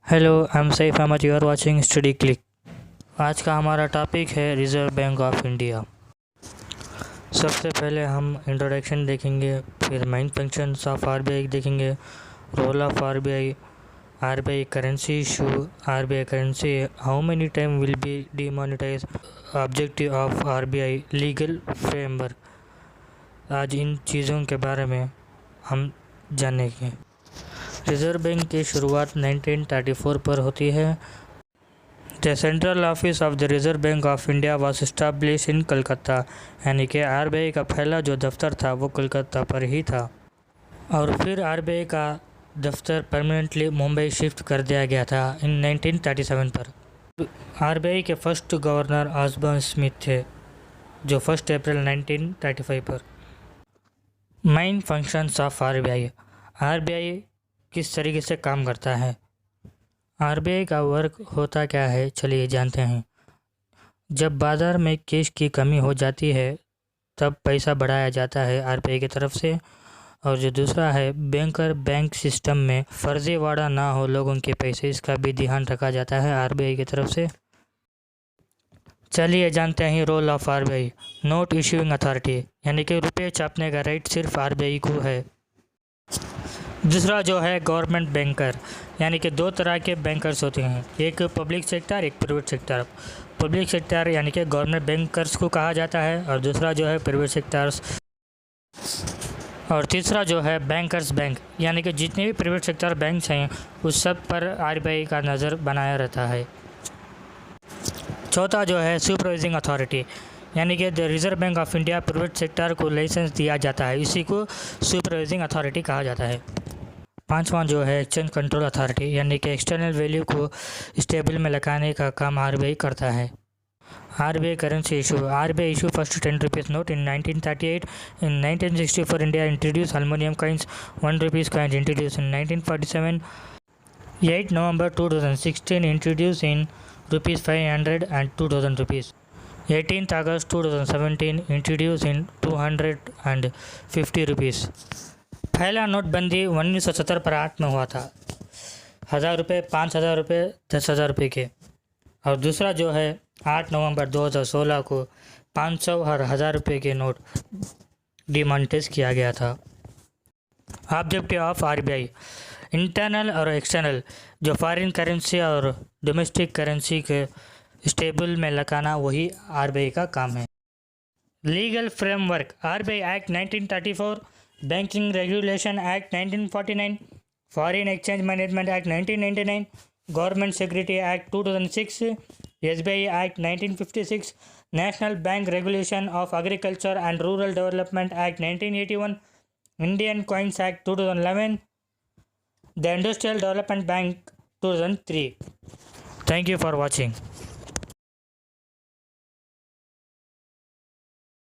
Hello, I am Saif Ahmad, you are watching study click. आज का हमारा टॉपिक है रिज़र्व बैंक ऑफ इंडिया। सबसे पहले हम इंट्रोडक्शन देखेंगे, फिर मेन फंक्शंस ऑफ आरबीआई देखेंगे, role of RBI currency issue, RBI currency how many time will be demonetize, objective of RBI, legal framework. आज इन चीज़ों के बारे में हम जानेंगे। रिज़र्व बैंक की शुरुआत 1934 पर होती है। The central office of the reserve bank of India was establish इन कलकत्ता, यानी कि आरबीआई का पहला जो दफ्तर था वो कलकत्ता पर ही था। और फिर आरबीआई का दफ्तर परमानेंटली मुंबई शिफ्ट कर दिया गया था इन 1937 पर। आरबीआई के फर्स्ट गवर्नर ऑसबॉर्न स्मिथ थे, जो 1 अप्रैल 1935 पर। मेन फंक्शंस ऑफ आरबीआई किस तरीके से काम करता है, आरबीआई का वर्क होता क्या है, चलिए जानते हैं। जब बाज़ार में कैश की कमी हो जाती है तब पैसा बढ़ाया जाता है आरबीआई की तरफ से। और जो दूसरा है, बैंक सिस्टम में फर्जीवाड़ा ना हो लोगों के पैसे, इसका भी ध्यान रखा जाता है आरबीआई की तरफ से। चलिए जानते हैं role of RBI. Note issuing authority, यानी कि रुपये छापने का राइट सिर्फ आरबीआई को है। दूसरा जो है गवर्नमेंट बैंकर, यानी कि दो तरह के बैंकर्स होते हैं, एक पब्लिक सेक्टर, एक प्राइवेट सेक्टर। पब्लिक सेक्टर यानी कि गवर्नमेंट बैंकर्स को कहा जाता है, और दूसरा जो है प्राइवेट सेक्टर्स। और तीसरा जो है बैंकर्स बैंक, यानी कि जितने भी प्राइवेट सेक्टर बैंक्स हैं उस सब पर आरबीआई का नज़र बनाया रहता है। चौथा जो है सुपरवाइजिंग अथॉरिटी, यानी कि the reserve bank of India private sector को लाइसेंस दिया जाता है, इसी को सुपरवाइजिंग अथॉरिटी कहा जाता है। पांचवा जो है एक्सचेंज कंट्रोल अथॉरिटी, यानी कि एक्सटर्नल वैल्यू को स्टेबल में लगाने का काम आरबीआई करता है। RBI currency issue, RBI issue first 10 rupees note in 1938। In 1964 India introduce aluminium coins, 1 rupees coins introduce in 1947। 8 November 2016 introduce in ₹500 and 2000 rupees. 18 August 2017 introduce in 250 rupees. पहला नोटबंदी 1970 पर 8 में हुआ था, 1000 रुपये, 5000 रुपये, 10,000 रुपये के। और दूसरा जो है 8 नवंबर 2016 को 500 और 1000 रुपये के नोट डिमोनेटाइज किया गया था। ऑब्जेक्टिव ऑफ आरबीआई, इंटरनल और एक्सटर्नल, जो फॉरेन करेंसी और डोमेस्टिक करेंसी के स्टेबल में लगाना, वही आरबीआई का काम है। Legal framework, RBI act 1934, banking regulation act 1949, foreign exchange management act 1999, government security act 2006, SBI act 1956, national bank regulation of agriculture and rural development act 1981, Indian coins act 2011, the industrial development bank 2003। Thank you for watching.